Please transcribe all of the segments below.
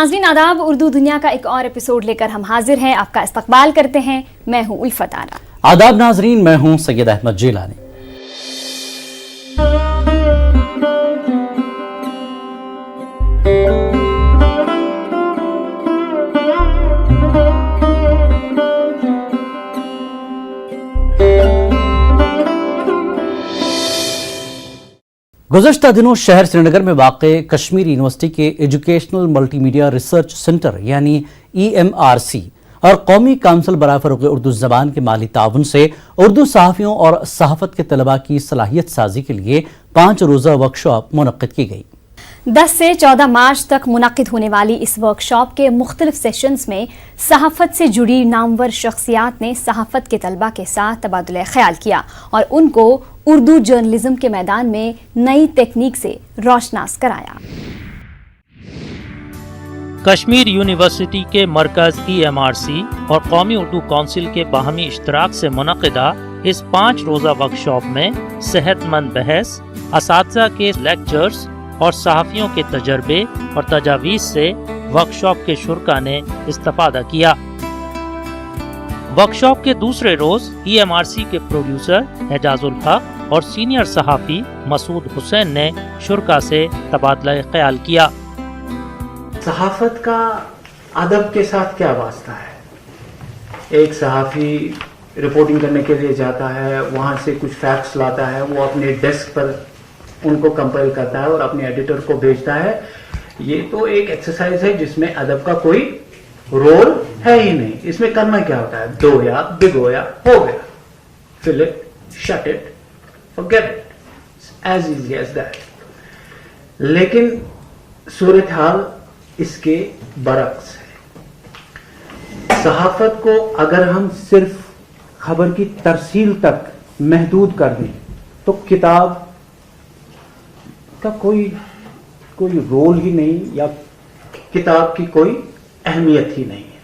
नाज़रीन आदाब, उर्दू दुनिया का एक और एपिसोड लेकर हम हाजिर हैं। आपका इस्तकबाल करते हैं। मैं हूं उल्फत आरा। आदाब नाजरीन, मैं हूं सैयद अहमद जिलानी। गुज़श्ता दिनों शहर श्रीनगर में वाक़े कश्मीर यूनिवर्सिटी के एजुकेशनल मल्टीमीडिया रिसर्च सेंटर यानी EMRC और कौमी काउंसिल बराए फ़रोग़ उर्दू ज़बान के माली ताउन से उर्दू सहाफ़ियों और सहाफ़त के तलबा की सलाहियत साजी के लिए 5 रोज़ा वर्कशॉप मुनक़्क़िद की गई। 10 से 14 मार्च तक मुनक़्क़िद होने वाली इस वर्कशॉप के मुख्तलिफ सेशंस में सहाफ़त से जुड़ी नामवर शख्सियात ने सहाफ़त के तलबा के साथ तबादुल ख़याल किया और उनको उर्दू जर्नलिज्म के मैदान में नई टेक्निक से रोशनास कराया। कश्मीर यूनिवर्सिटी के मरकज़ EMRC और कौमी उर्दू काउंसिल के बाहमी इश्तराक से मुनक़्क़िदा इस 5 रोज़ा वर्कशॉप में सेहतमंद बहस, असातिज़ा के लेक्चर्स और सहाफ़ियों के तजर्बे और तजावीज़ से वर्कशॉप के शुरका ने इस्तिफ़ादा किया। वर्कशॉप के दूसरे रोज़ EMRC के प्रोड्यूसर एजाजुल हक और सीनियर सहाफ़ी मसूद हुसैन ने शुरका से तबादला ख्याल किया। सहाफ़त का अदब के साथ क्या वास्ता है? एक सहाफ़ी रिपोर्टिंग करने के लिए जाता है, वहाँ से कुछ फैक्ट्स लाता है, वो अपने डेस्क पर उनको कंपाइल करता है और अपने एडिटर को भेजता है। ये तो एक एक्सरसाइज है जिसमें अदब का कोई रोल है ही नहीं। इसमें करना क्या होता है? धोया, भिगोया, हो गया, fill it, shut it, forget it, as easy as that. लेकिन सूरत हाल इसके बरक्स है। सहाफत को अगर हम सिर्फ खबर की तरसील तक महदूद कर दें तो किताब का कोई रोल ही नहीं या किताब की कोई अहमियत ही नहीं है।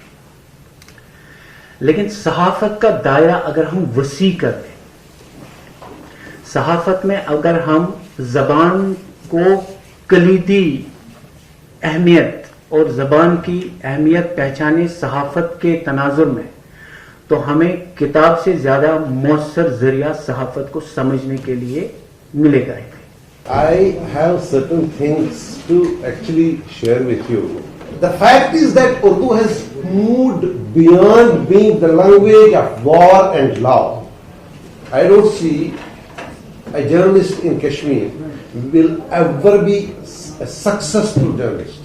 लेकिन सहाफत का दायरा अगर हम वसी कर दें, सहाफत में अगर हम जबान को कलीदी अहमियत और जबान की अहमियत पहचाने सहाफत के तनाजुर में, तो हमें किताब से ज्यादा मौसर जरिया सहाफत को समझने के लिए मिलेगा ही। I have certain things to actually share with you. The fact is that Urdu has moved beyond being the language of war and law. I don't see a journalist in Kashmir will ever be a successful journalist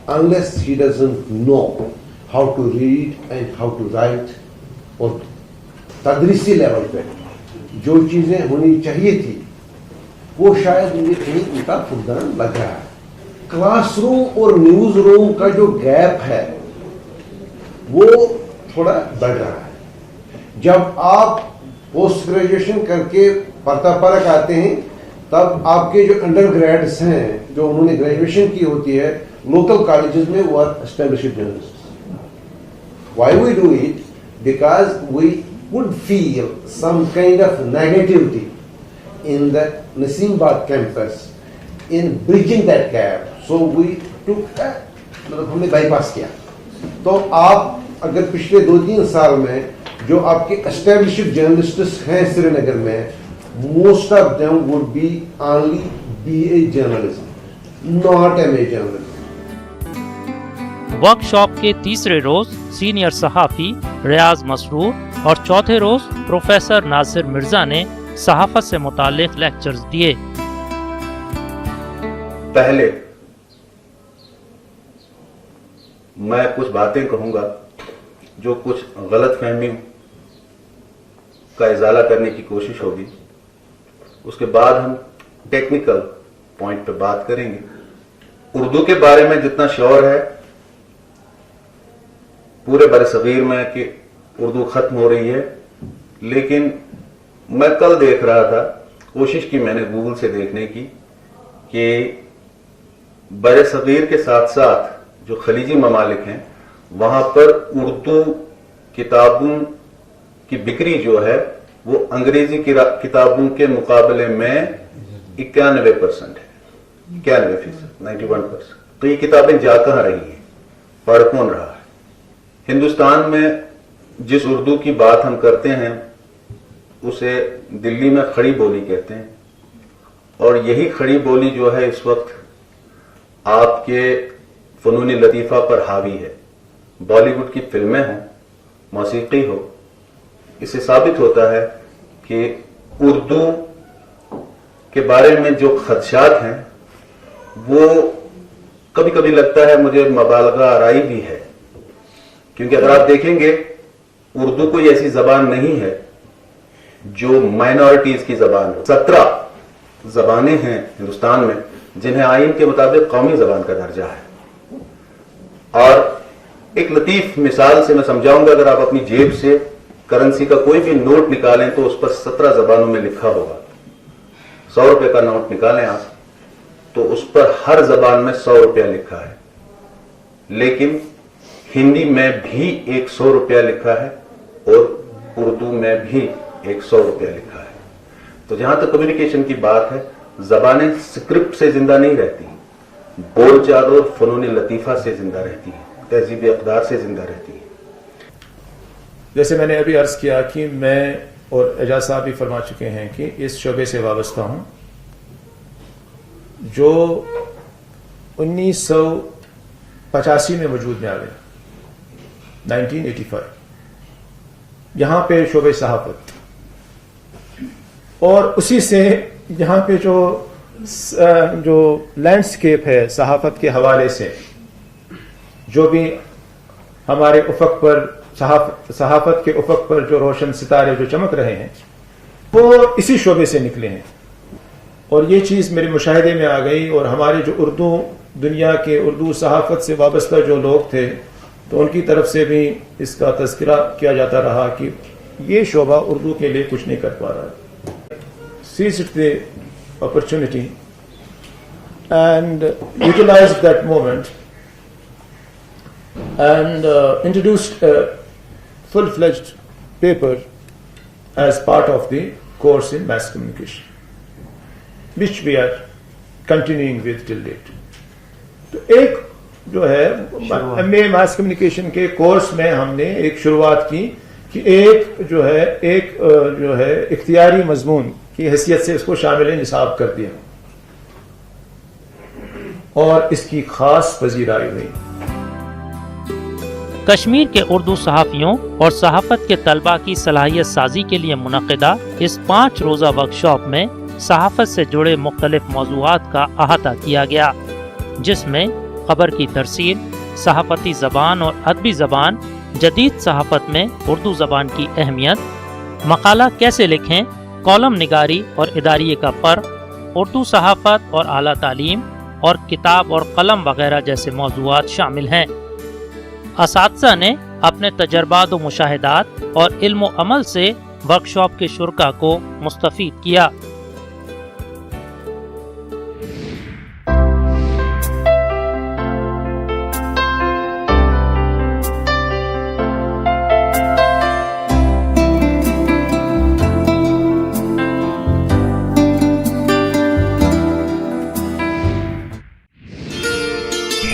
unless he doesn't know how to read and how to write Urdu. तदरीसी level पे जो चीजें होनी चाहिए थी वो शायद मुझे कहीं उनका फुर्दान लग रहा है। क्लासरूम और न्यूज रूम का जो गैप है वो थोड़ा बढ़ रहा है। जब आप पोस्ट ग्रेजुएशन करके पर्ता परक आते हैं तब आपके जो अंडर ग्रेड्स हैं जो उन्होंने ग्रेजुएशन की होती है लोकल कॉलेजेस में, वो are established journalist. Why we do it? Because we would feel some kind of negativity in the Nasimbad campus in bridging that gap, so we took मतलब हमने बाईपास किया। तो आप अगर पिछले 2-3 साल में जो आपके एस्टैब्लिश्ड जर्नलिस्ट्स हैं श्रीनगर में, most of them would be only BA journalism, not MA journalism. Workshop के तीसरे रोज सीनियर सहाफ़ी रियाज मसरूर और चौथे रोज प्रोफेसर नासिर मिर्जा ने सहाफत से मुतालिक लेक्चर्स दिए। पहले मैं कुछ बातें कहूंगा जो कुछ गलत फहमी का इजाला करने की कोशिश होगी। उसके बाद हम टेक्निकल पॉइंट पे बात करेंगे। उर्दू के बारे में जितना शौर है पूरे बरसगीर में कि उर्दू खत्म हो रही है, लेकिन मैं कल देख रहा था, कोशिश की मैंने गूगल से देखने की कि बरसगीर के साथ साथ जो खलीजी ममालिक हैं वहां पर उर्दू किताबों की बिक्री जो है वो अंग्रेजी किताबों के मुकाबले में 91% है, 91%, 91%। तो ये किताबें जा कहाँ रही हैं, पढ़ कौन रहा है? हिंदुस्तान में जिस उर्दू की बात हम करते हैं उसे दिल्ली में खड़ी बोली कहते हैं, और यही खड़ी बोली जो है इस वक्त आपके फनून लतीफ़ा पर हावी है। बॉलीवुड की फिल्में हों, मौसीकी हो, इससे साबित होता है कि उर्दू के बारे में जो खदशात हैं वो कभी कभी लगता है मुझे मबालगा आराई भी है, क्योंकि अगर आप देखेंगे उर्दू कोई ऐसी जबान नहीं है जो माइनॉरिटीज की जबान हो। 17 जबानें हैं हिंदुस्तान में जिन्हें आईन के मुताबिक कौमी जबान का दर्जा है। और एक लतीफ मिसाल से मैं समझाऊंगा, अगर आप अपनी जेब से करेंसी का कोई भी नोट निकालें तो उस पर 17 जबानों में लिखा होगा। 100 रुपए का नोट निकालें आप तो उस पर हर जबान में 100 रुपया लिखा है, लेकिन हिंदी में भी एक 100 रुपया लिखा है और उर्दू में भी एक 100 रुपया लिखा है। तो जहां तक कम्युनिकेशन की बात है, जबानें स्क्रिप्ट से जिंदा नहीं रहती, बोलचाल और फनून लतीफा से जिंदा रहती हैं, तहजीब अक़दार से जिंदा रहती हैं। जैसे मैंने अभी अर्ज किया कि मैं और एजाज साहब भी फरमा चुके हैं कि इस शोबे से वाबस्ता हूं जो 1985 में वजूद में आ गया, 1985, यहां पे शोबे सहाफत, और उसी से यहां पे जो लैंडस्केप है सहाफत के हवाले से, जो भी हमारे उफक पर सहाफत के उफक पर जो रोशन सितारे जो चमक रहे हैं वो इसी शोबे से निकले हैं। और ये चीज़ मेरे मुशाहिदे में आ गई, और हमारे जो उर्दू दुनिया के उर्दू सहाफत से वाबस्ता जो लोग थे तो उनकी तरफ से भी इसका तज़किरा किया जाता रहा कि ये शोबा उर्दू के लिए कुछ नहीं कर पा रहा है। Seized the opportunity and utilized that moment and introduced a full-fledged paper as part of the course in mass communication, which we are continuing with till date. तो एक जो है MA मास कम्युनिकेशन के कोर्स में हमने एक शुरुआत की कि एक जो है इख्तियारी मजमून की हैसियत से इसको शामिल निसाब कर दिया और इसकी खास पजीराई हुई। कश्मीर के उर्दू सहाफ़ियों और सहाफ़त के तलबा की सलाहियत साजी के लिए मुनक़िदा इस 5 रोज़ा वर्कशॉप में सहाफ़त से जुड़े मुख्तलिफ मौज़ूआत का अहाता किया गया, जिसमें खबर की तरसील, सहाफ़ती ज़बान और अदबी ज़बान, जदीद सहाफ़त में उर्दू ज़बान की अहमियत, मकाला कैसे लिखें, कॉलम निगारी और इदारिये का फ़र्क, उर्दू सहाफ़त और आला तालीम और किताब और कलम वगैरह जैसे मौज़ूआत शामिल हैं। असातिज़ा ने अपने तजर्बात व मुशाहिदात और इल्म व अमल से वर्कशॉप के शुरका को मुस्तफ़ीद किया।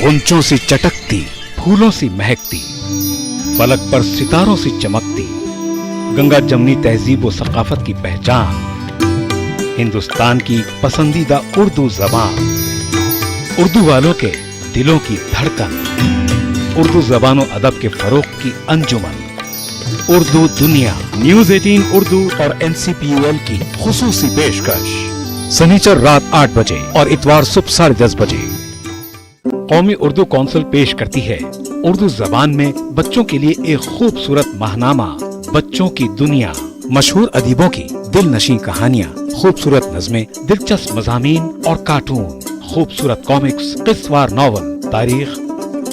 गुंचों से चटकती, फूलों से महकती, फलक पर सितारों से चमकती, गंगा जमनी तहजीब व सकाफत की पहचान, हिंदुस्तान की पसंदीदा उर्दू जबान, उर्दू वालों के दिलों की धड़कन, उर्दू जबान व अदब के फरोग की अंजुमन, उर्दू दुनिया। न्यूज़ 18 उर्दू और NCPUL की खुसूसी पेशकश, शनिचर रात 8 बजे और इतवार सुबह 10:30 बजे। कौमी उर्दू कौंसिल पेश करती है उर्दू जबान में बच्चों के लिए एक खूबसूरत माहनामा, बच्चों की दुनिया, मशहूर अदीबों की दिल नशीं कहानियाँ, खूबसूरत नज़में, दिलचस्प मज़ामीन और कार्टून, खूबसूरत कॉमिक्स, किस्सवार नॉवल, तारीख,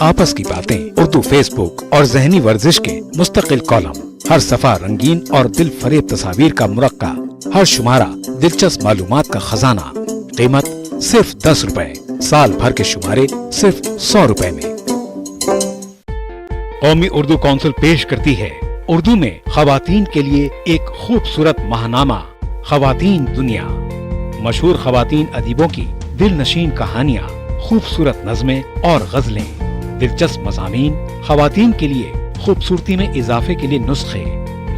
आपस की बातें, उर्दू फेसबुक और ज़हनी वर्जिश के मुस्तकिल कॉलम, हर सफ़ा रंगीन और दिल फरेब तस्वीर का मुरक्का, हर शुमारा दिलचस्प मालूमात का खजाना। कीमत सिर्फ 10 रुपए, साल भर के शुमारे सिर्फ 100 रुपए में। कौमी उर्दू कौंसिल पेश करती है उर्दू में खवातीन के लिए एक खूबसूरत माहनामा, खवातीन दुनिया, मशहूर खवातीन अदीबों की दिल नशीन कहानियाँ, खूबसूरत नज़में और गज़लें, दिलचस्प मज़ामीन, ख़वातीन के लिए खूबसूरती में इजाफे के लिए नुस्खे,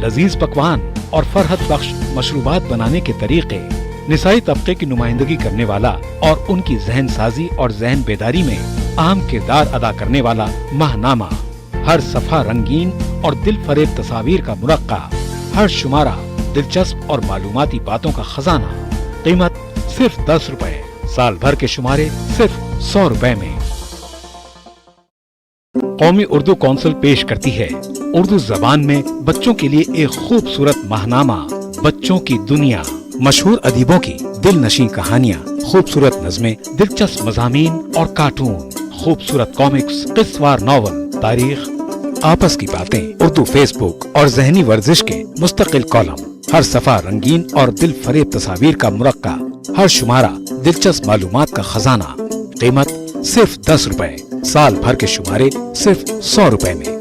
लजीज पकवान और फरहत बख्श मशरूबात बनाने के तरीके, निसाई तबके की नुमाइंदगी करने वाला और उनकी जहन साजी और जहन बेदारी में अहम किरदार अदा करने वाला माहनामा, हर सफ़ा रंगीन और दिल फरेब तस्वीर का मुरक्का, हर शुमारा दिलचस्प और मालूमाती बातों का खजाना। कीमत सिर्फ 10 रुपए, साल भर के शुमारे सिर्फ 100 रुपए में। कौमी उर्दू कौंसिल पेश करती है उर्दू जबान में बच्चों के लिए एक खूबसूरत माहनामा, बच्चों की दुनिया, मशहूर अदीबों की दिल नशीं कहानियाँ, खूबसूरत नज़में, दिलचस्प मज़ामीन और कार्टून, खूबसूरत कॉमिक्स, किस्सवार नॉवल, तारीख, आपस की बातें, उर्दू फेसबुक और जहनी वर्जिश के मुस्तकिल कॉलम, हर सफ़ा रंगीन और दिल फरेब तस्वीर का मुरक्का, हर शुमारा दिलचस्प मालूमात का खजाना। कीमत सिर्फ 10 रुपए, साल भर के शुमारे सिर्फ 100 रुपए में।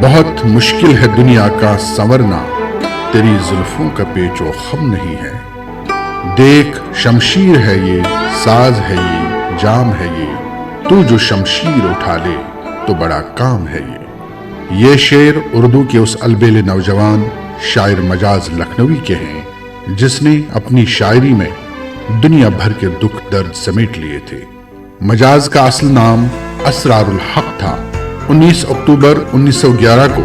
बहुत मुश्किल है दुनिया का संवरना, तेरी जुल्फों का पेचो खम नहीं है। देख शमशीर है ये, साज है ये, जाम है ये, तू जो शमशीर उठा ले तो बड़ा काम है ये शेर उर्दू के उस अलबेले नौजवान शायर मजाज लखनवी के हैं जिसने अपनी शायरी में दुनिया भर के दुख दर्द समेट लिए थे। मजाज का असल नाम असरारुल हक था। 19 अक्टूबर 1911 को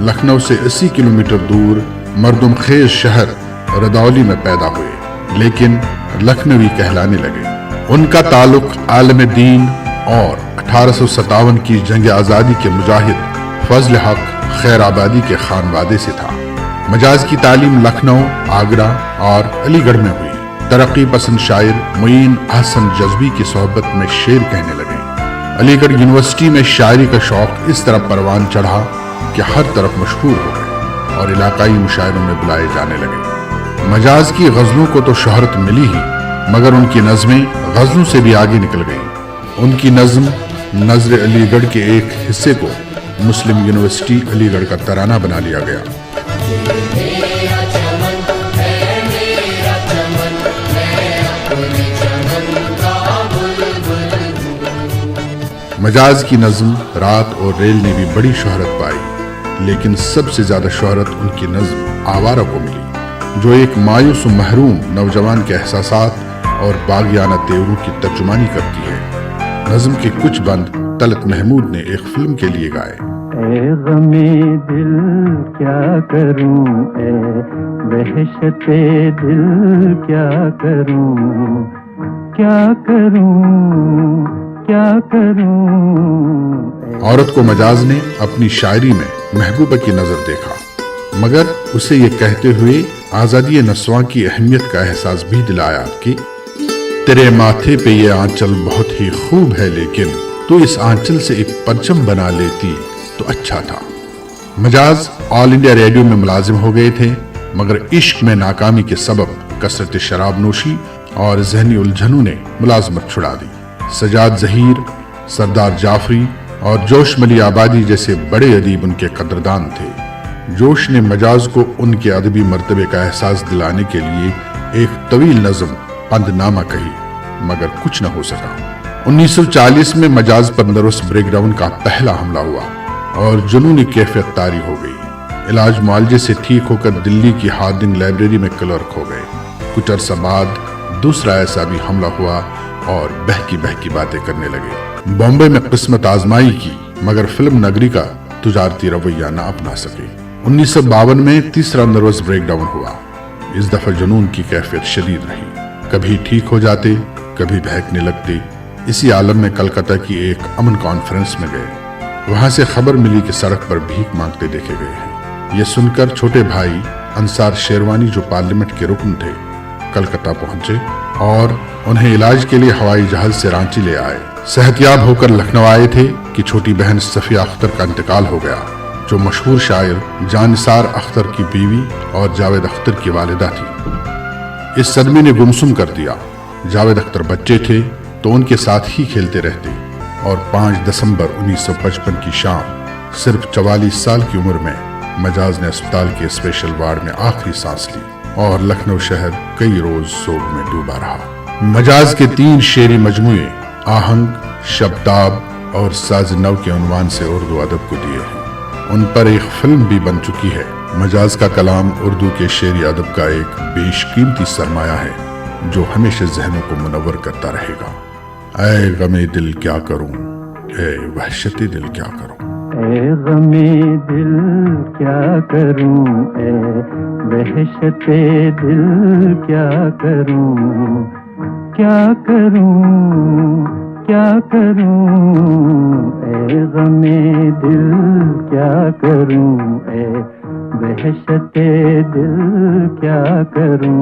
लखनऊ से 80 किलोमीटर दूर मर्दुमखेज शहर रदौली में पैदा हुए, लेकिन लखनवी कहलाने लगे। उनका ताल्लुक आलम दीन और 1857 की जंग आज़ादी के मुजाहिद फजल हक खैराबादी के खानवादे से था। मजाज की तालीम लखनऊ, आगरा और अलीगढ़ में हुई। तरक्की पसंद शायर मुईन अहसन जज्बी की सोहबत में शेर कहने लगे। अलीगढ़ यूनिवर्सिटी में शायरी का शौक इस तरह परवान चढ़ा कि हर तरफ मशहूर हो गए और इलाकाई मुशायरों में बुलाए जाने लगे। मजाज की गज़लों को तो शोहरत मिली ही, मगर उनकी नज़में गज़लों से भी आगे निकल गईं। उनकी नज़्म नज़र अलीगढ़ के एक हिस्से को मुस्लिम यूनिवर्सिटी अलीगढ़ का तराना बना लिया गया। मजाज की नज़्म रात और रेल ने भी बड़ी शोहरत पाई, लेकिन सबसे ज्यादा शोहरत उनकी नज़्म आवारा को मिली, जो एक मायूस महरूम नौजवान के एहसासात और बागियाना तेवरों की तर्जुमानी करती है। नज़्म के कुछ बंद तलत महमूद ने एक फिल्म के लिए गाए। ए गमे दिल क्या करूं, ए वहशते दिल क्या करूं, क्या करूं, क्या करूं। औरत को मजाज ने अपनी शायरी में महबूबा की नजर देखा, मगर उसे ये कहते हुए आजादी नस्वां की अहमियत का एहसास भी दिलाया कि तेरे माथे पे ये आंचल बहुत ही खूब है, लेकिन तू इस आंचल से एक परचम बना लेती तो अच्छा था। मजाज ऑल इंडिया रेडियो में मुलाजिम हो गए थे, मगर इश्क में नाकामी के सबब कसरत शराब नोशी और जहनी उलझनों ने मुलाजमत छुड़ा दी। सजाद जहीर, सरदार जाफरी और जोश मली आबादी जैसे बड़े अदीब उनके कदरदान थे। जोश ने मजाज को उनके अदबी मर्तबे का एहसास दिलाने के लिए एक तवील नज़म पंदनामा कही, मगर कुछ न हो सका। 1940 में मजाज पर नर्वस ब्रेकडाउन का पहला हमला हुआ और जुनूनी कैफियत तारी हो गई। इलाज मुआलजे से ठीक होकर दिल्ली की हार्डिंग लाइब्रेरी में क्लर्क हो गए। कुछ अरसा बाद दूसरा ऐसा भी हमला हुआ और बहकी बातें करने लगे। बॉम्बे में किस्मत आजमाई की, मगर फिल्म नगरी का तुजारती रवैया न अपना सके। 1952 में तीसरा नर्वस ब्रेकडाउन हुआ। इस दफा जुनून की कैफियत शदीद रही, कभी ठीक हो जाते, कभी बहकने लगते। इसी आलम में कलकत्ता की एक अमन कॉन्फ्रेंस में गए। वहां से खबर मिली कि सड़क पर भीख मांगते देखे गए हैं। ये सुनकर छोटे भाई अंसार शेरवानी, जो पार्लियामेंट के रुकन थे, कलकत्ता पहुंचे और उन्हें इलाज के लिए हवाई जहाज से रांची ले आए। सेहतयाब होकर लखनऊ आए थे कि छोटी बहन सफिया अख्तर का इंतकाल हो गया, जो मशहूर शायर जानिसार अख्तर की बीवी और जावेद अख्तर की वालिदा थी। इस सदमे ने गुमसुम कर दिया। जावेद अख्तर बच्चे थे तो उनके साथ ही खेलते रहते और 5 दिसंबर 1955 की शाम सिर्फ 44 साल की उम्र में मजाज ने अस्पताल के स्पेशल वार्ड में आखिरी सांस ली और लखनऊ शहर कई रोज सोग में डूबा रहा। मजाज के 3 शेरी मजमुए आहंग, शब्दाब और साज नव के उन्वान से उर्दू अदब को दिए हैं। उन पर एक फिल्म भी बन चुकी है। मजाज का कलाम उर्दू के शेरी अदब का एक बेशकीमती सरमाया है जो हमेशा जहनों को मुनव्वर करता रहेगा। ऐ गमे दिल क्या करूं, ऐ वहशते दिल क्या करूं। ऐ गमे दिल क्या करूं, ऐ वहशते दिल क्या करूं, क्या करूं, क्या करूं, ऐ गमे दिल क्या करूं, ऐ वहशते दिल क्या करूं,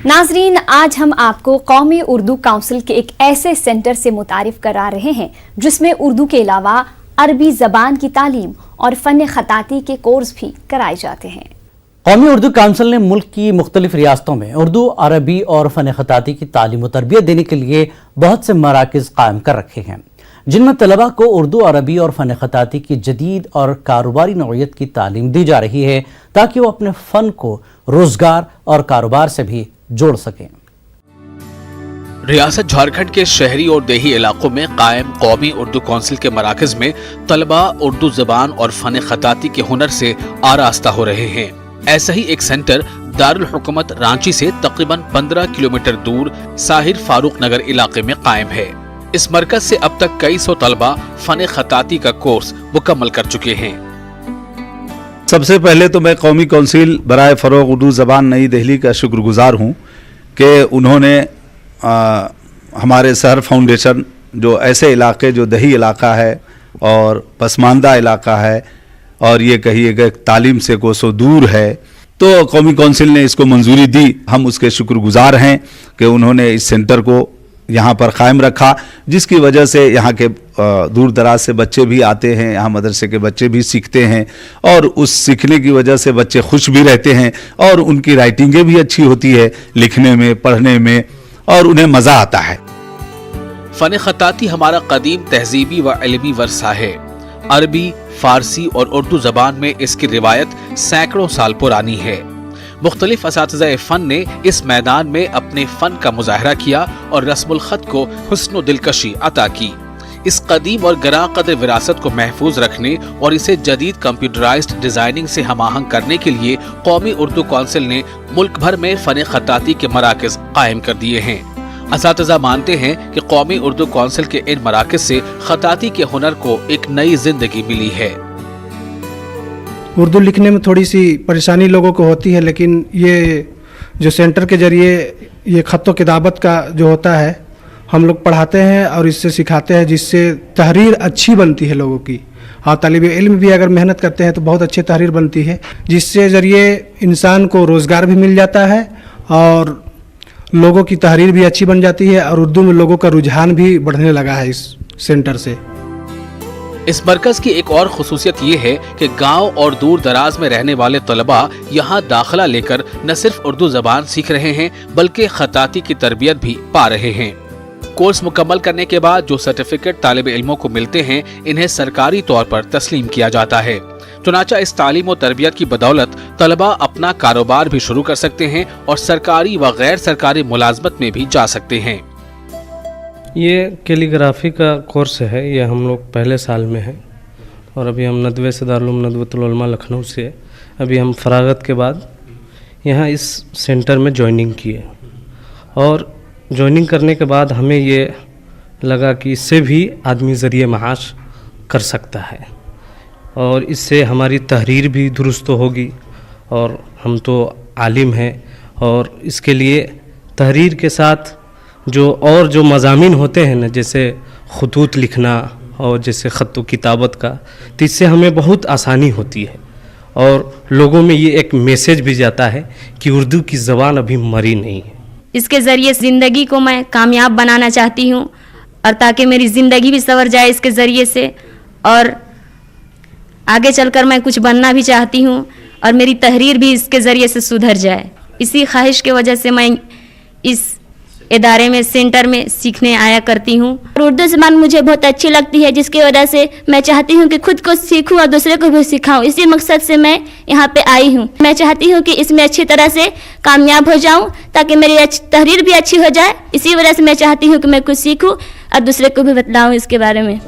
नाजरीन, आज हम आपको कौमी उर्दू काउंसिल के एक ऐसे सेंटर से मुतारिफ करा रहे हैं जिसमें उर्दू के अलावा अरबी ज़बान की तालीम और फ़न ख़ताती के कोर्स भी कराए जाते हैं। कौमी उर्दू काउंसिल ने मुल्क की मुख्तलिफ रियासतों में उर्दू, अरबी और फ़न ख़ताती की तालीम और तरबियत देने के लिए बहुत से मराकज़ कायम कर रखे हैं जिनमें तलबा को उर्दू, अरबी और फ़न ख़ताती की जदीद और कारोबारी नौइयत की तालीम दी जा रही है ताकि वो अपने फ़न को रोज़गार और कारोबार से भी जोड़ सकें। रियासत झारखंड के शहरी और देही इलाकों में कायम कौमी उर्दू काउंसिल के मराकज़ में तलबा उर्दू ज़बान और फ़न ख़ताती के हुनर से आरास्ता हो रहे हैं। ऐसा ही एक सेंटर दारुल हुकूमत रांची से तकरीबन 15 किलोमीटर दूर साहिर फारूक नगर इलाके में कायम है। इस मरकज से अब तक कई सौ तलबा फ़न ख़ताती का कोर्स मुकम्मल कर चुके हैं। सबसे पहले तो मैं कौमी काउंसिल बराए फ़रोग़ उर्दू ज़बान नई दिल्ली का शुक्रगुज़ार हूँ कि उन्होंने हमारे शहर फाउंडेशन जो ऐसे इलाके जो दही इलाका है और पसमानदा इलाका है और ये कहिए कि तालीम से कोसों दूर है, तो कौमी काउंसिल ने इसको मंजूरी दी। हम उसके शुक्रगुज़ार हैं कि उन्होंने इस सेंटर को यहाँ पर कायम रखा, जिसकी वजह से यहाँ के दूर दराज से बच्चे भी आते हैं, यहाँ मदरसे के बच्चे भी सीखते हैं और उस सीखने की वजह से बच्चे खुश भी रहते हैं और उनकी राइटिंगें भी अच्छी होती है लिखने में, पढ़ने में, और उन्हें मज़ा आता है। फ़न ख़ताती हमारा कदीम तहजीबी व इल्मी वर्सा है। अरबी, फारसी और उर्दू ज़बान में इसकी रिवायत सैकड़ों साल पुरानी है। मुख्तलिफ असातिज़ा फ़न ने इस मैदान में अपने फ़न का मुज़ाहरा किया और रस्मुल ख़त को हुस्न दिलकशी अता की। इस कदीम और गरा कदर विरासत को महफूज रखने और इसे जदीद कंप्यूटराइज्ड डिज़ाइनिंग से हमाहंग करने के लिए कौमी उर्दू काउंसिल ने मुल्क भर में फ़न ख़ताती के मराकज़ कायम कर दिए हैं। असातिज़ा मानते हैं कि कौमी उर्दू काउंसिल के इन मराकज़ से ख़ताती के हुनर को एक नई जिंदगी मिली है। उर्दू लिखने में थोड़ी सी परेशानी लोगों को होती है, लेकिन ये जो सेंटर के जरिए ये ख़त व किताबत का जो होता है हम लोग पढ़ाते हैं और इससे सिखाते हैं, जिससे तहरीर अच्छी बनती है लोगों की। और तालिब इल्म भी अगर मेहनत करते हैं तो बहुत अच्छी तहरीर बनती है, जिससे ज़रिए इंसान को रोज़गार भी मिल जाता है और लोगों की तहरीर भी अच्छी बन जाती है और उर्दू में लोगों का रुझान भी बढ़ने लगा है इस सेंटर से। इस मरकज की एक और खुसूसियत ये है कि गांव और दूर दराज में रहने वाले तलबा यहाँ दाखिला लेकर न सिर्फ उर्दू ज़बान सीख रहे हैं बल्कि ख़ताती की तरबियत भी पा रहे हैं। कोर्स मुकम्मल करने के बाद जो सर्टिफिकेट तालिब इल्मों को मिलते हैं इन्हें सरकारी तौर पर तस्लीम किया जाता है। चुनाचा इस तालीम और तरबियत की बदौलत तलबा अपना कारोबार भी शुरू कर सकते हैं और सरकारी व गैर सरकारी मुलाजमत में भी जा सकते हैं। ये कैलीग्राफी का कोर्स है, ये हम लोग पहले साल में है और अभी हम नदवे से दारुल उलूम नदवतुल उलमा लखनऊ से अभी हम फरागत के बाद यहाँ इस सेंटर में ज्वाइनिंग किए और ज्वाइनिंग करने के बाद हमें ये लगा कि इससे भी आदमी ज़रिए माश कर सकता है और इससे हमारी तहरीर भी दुरुस्त होगी और हम तो आलिम हैं और इसके लिए तहरीर के साथ जो मज़ामीन होते हैं ना, जैसे ख़ुतूत लिखना और जैसे ख़त व किताबत का, तो इससे हमें बहुत आसानी होती है और लोगों में ये एक मैसेज भी जाता है कि उर्दू की ज़बान अभी मरी नहीं है। इसके ज़रिए ज़िंदगी को मैं कामयाब बनाना चाहती हूँ और ताकि मेरी ज़िंदगी भी संवर जाए इसके ज़रिए से और आगे चलकर मैं कुछ बनना भी चाहती हूँ और मेरी तहरीर भी इसके ज़रिए से सुधर जाए। इसी ख्वाहिश के वजह से मैं इस इदारे में, सेंटर में सीखने आया करती हूँ। उर्दू ज़बान मुझे बहुत अच्छी लगती है, जिसकी वजह से मैं चाहती हूँ कि खुद को सीखूँ और दूसरे को भी सिखाऊँ। इसी मकसद से मैं यहाँ पे आई हूँ। मैं चाहती हूँ कि इसमें अच्छी तरह से कामयाब हो जाऊँ, ताकि मेरी तहरीर भी अच्छी हो जाए। इसी वजह से मैं चाहती हूँ कि मैं कुछ सीखूँ और दूसरे को भी बताऊँ इसके बारे में।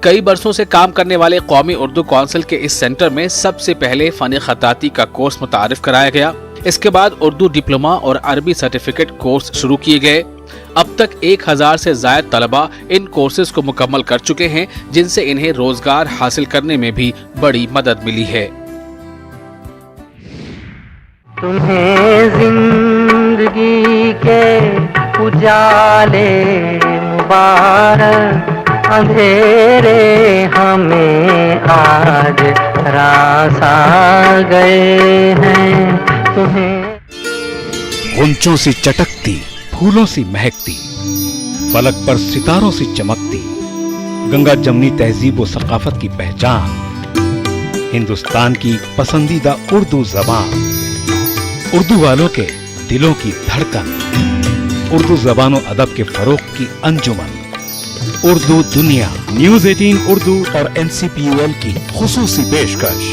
कई बरसों से काम करने वाले कौमी उर्दू काउंसिल के इस सेंटर में सबसे पहले फ़न ख़ताती का कोर्स मुतारिफ कराया गया। इसके बाद उर्दू डिप्लोमा और अरबी सर्टिफिकेट कोर्स शुरू किए गए। अब तक 1000 से ज़ायद तलबा इन कोर्सेज को मुकम्मल कर चुके हैं, जिनसे इन्हें रोजगार हासिल करने में भी बड़ी मदद मिली है। तुम्हें जिंदगी के उजाले मुबारक, अंधेरे हमें आज रास आ गए हैं। तुम्हें गुंचों सी चटकती, फूलों सी महकती, फलक पर सितारों सी चमकती, गंगा जमनी तहजीब व सकाफत की पहचान, हिंदुस्तान की पसंदीदा उर्दू जबान, उर्दू वालों के दिलों की धड़कन, उर्दू जबान व अदब के फरोग की अंजुमन, उर्दू दुनिया। न्यूज़ 18 उर्दू और NCPUL की खुसूसी पेशकश,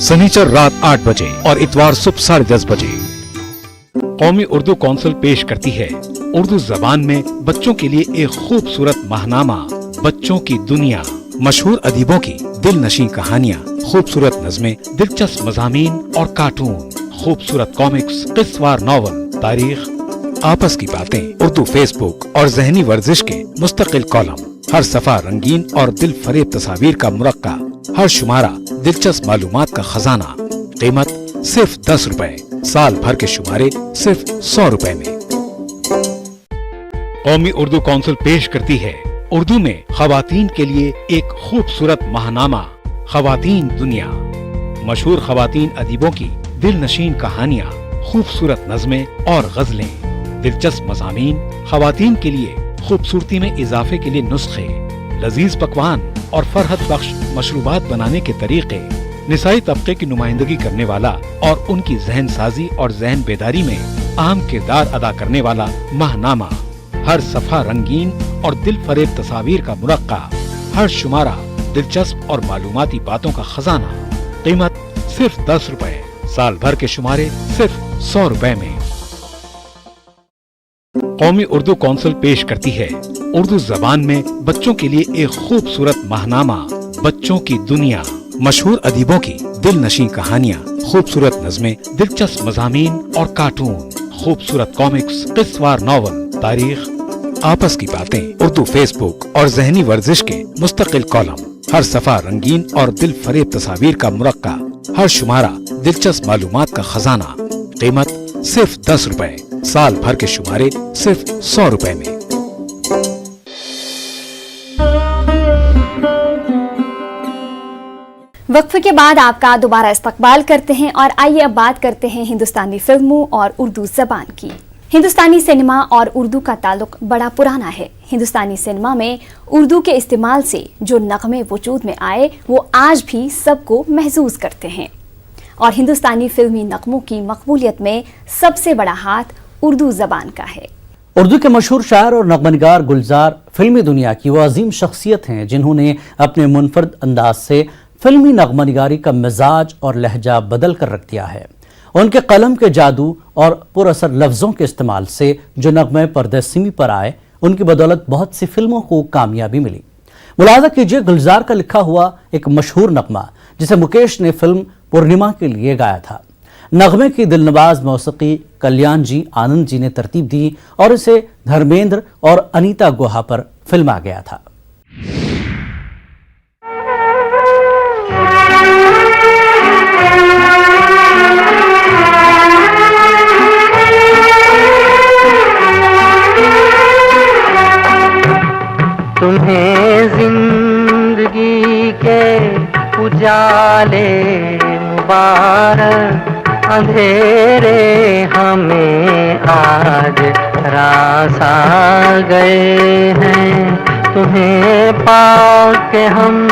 शनिचर रात 8 बजे और इतवार सुबह 10:30 बजे। कौमी उर्दू काउंसिल पेश करती है उर्दू जबान में बच्चों के लिए एक खूबसूरत माहनामा, बच्चों की दुनिया, मशहूर अदीबों की दिल नशीं कहानियाँ, खूबसूरत नज़में, दिलचस्प मज़ामीन और कार्टून, खूबसूरत कॉमिक्स, किस्सावार नॉवल, तारीख, आपस की बातें, उर्दू फेसबुक और ज़हनी वर्जिश के मुस्तकिल कॉलम, हर सफ़ा रंगीन और दिल फरेब तस्वीर का मुरक्का, हर शुमारा दिलचस्प मालूमात का खजाना। कीमत सिर्फ 10 रुपए, साल भर के शुमारे सिर्फ 100 रुपए में। कौमी उर्दू काउंसिल पेश करती है उर्दू में खवातीन के लिए एक खूबसूरत माहनामा, खवातीन दुनिया, मशहूर खवातीन अदीबों की दिल नशीन कहानियाँ, खूबसूरत नज़में और गजलें, दिलचस्प मज़ामीन, खवातीन के लिए खूबसूरती में इजाफे के लिए नुस्खे, लजीज पकवान और फरहत बख्श मशरूबात बनाने के तरीके, निसाई तबके की नुमाइंदगी करने वाला और उनकी जहन साजी और जहन बेदारी में अहम किरदार अदा करने वाला माहनामा, हर सफ़ा रंगीन और दिल फरेब तस्वीर का मुरक्का, हर शुमारा दिलचस्प और मालूमाती बातों का खजाना। कीमत सिर्फ 10 रुपए, साल भर के शुमारे सिर्फ 100 रुपए में। कौमी उर्दू काउंसिल पेश करती है उर्दू जबान में बच्चों के लिए एक खूबसूरत माहनामा, बच्चों की दुनिया, मशहूर अदीबों की दिल नशीं कहानियाँ, खूबसूरत नज़में, दिलचस्प मज़ामीन और कार्टून, खूबसूरत कॉमिक्स, किस्सावार नॉवल, तारीख, आपस की बातें, उर्दू फेसबुक और ज़हनी वर्जिश के मुस्तकिल कॉलम, हर सफ़ा रंगीन और दिल फरेब तस्वीर का मुरक्का, हर शुमारा दिलचस्प मालूमात का खजाना। कीमत सिर्फ 10 रुपए, साल भर के शुमारे सिर्फ 100 रुपए में। वक्फे के बाद आपका दोबारा इस्तकबाल करते हैं और आइए अब बात करते हैं हिंदुस्तानी फिल्मों और उर्दू जबान की। हिंदुस्तानी सिनेमा और उर्दू का ताल्लुक बड़ा पुराना है। हिंदुस्तानी सिनेमा में उर्दू के इस्तेमाल से जो नगमे वजूद में आए वो आज भी सबको महसूस करते हैं और हिंदुस्तानी फिल्मी नगमों की मकबूलियत में सबसे बड़ा हाथ उर्दू जबान का है। उर्दू के मशहूर शायर और नगमनिगार गुलजार फिल्मी दुनिया की वो अजीम शख्सियत हैं जिन्होंने अपने मुनफरद अंदाज से फिल्मी नगमनिगारी का मिजाज और लहजा बदल कर रख दिया है। उनके कलम के जादू और पुरअसर लफ्ज़ों के इस्तेमाल से जो नगमे पर्दे सिमी पर आए, उनकी बदौलत बहुत सी फिल्मों को कामयाबी मिली। मुलाज़ा कीजिए गुलजार का लिखा हुआ एक मशहूर नगमा जिसे मुकेश ने फिल्म पूर्णिमा के लिए गाया था। नगमे की दिलनवाज मौसीकी कल्याण जी आनंद जी ने तरतीब दी और इसे धर्मेंद्र और अनीता गुहा पर फिल्मा गया था। तुम्हें जिंदगी के उजाले मुबारक, अंधेरे हमें आज रास आ गए हैं। तुम्हें पाके हम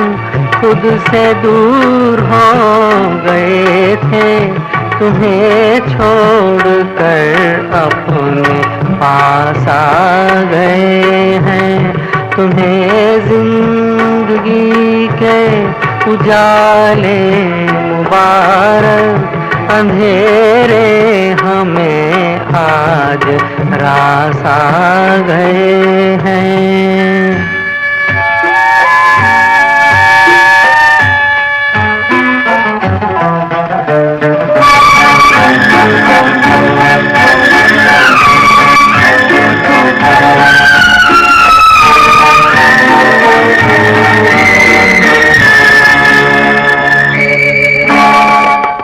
खुद से दूर हो गए थे, तुम्हें छोड़ कर अपने पास आ गए हैं। तुम्हें जिंदगी के उजाले मुबारक, अंधेरे हमें आज रास आ गए हैं।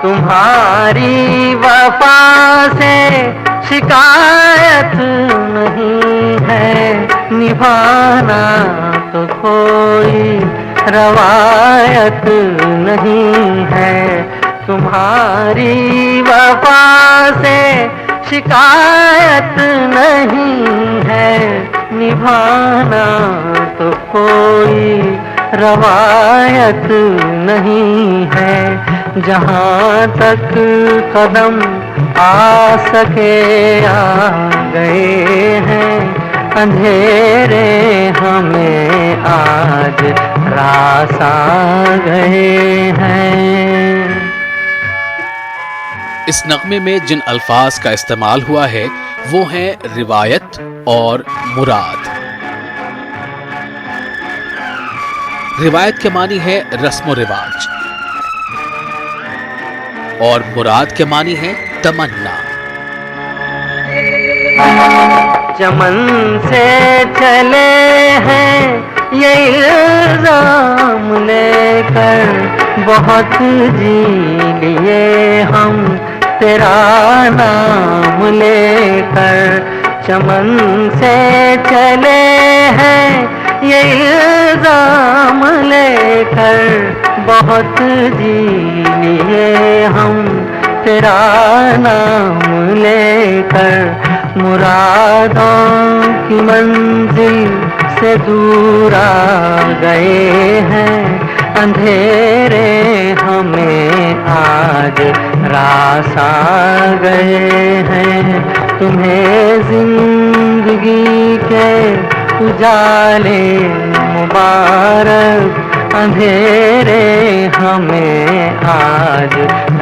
तुम्हारी वफा से शिकायत नहीं है, निभाना तो कोई रवायत नहीं है। तुम्हारी वफा से शिकायत नहीं है, निभाना तो कोई रवायत नहीं है। जहाँ तक कदम आ सके आ गए हैं, अंधेरे हमें आज रास आ गए हैं। इस नगमे में जिन अल्फाज का इस्तेमाल हुआ है वो हैं रिवायत और मुराद। रिवायत के मानी है रस्म रिवाज और मुराद के मानी है तमन्ना। चमन से चले हैं ये इल्जाम लेकर, बहुत जी लिए हम तेरा नाम लेकर। चमन से चले हैं ये इल्जाम लेकर, बहुत जी लिए हम तेरा नाम लेकर। मुरादों की मंजिल से दूर आ गए हैं, अंधेरे हमें आज रास आ गए हैं। तुम्हें जिंदगी के उजाले मुबारक, अंधेरे हमें आज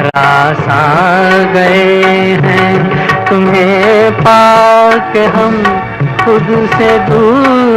रास आ गए हैं। तुम्हें पाके हम खुद से दूर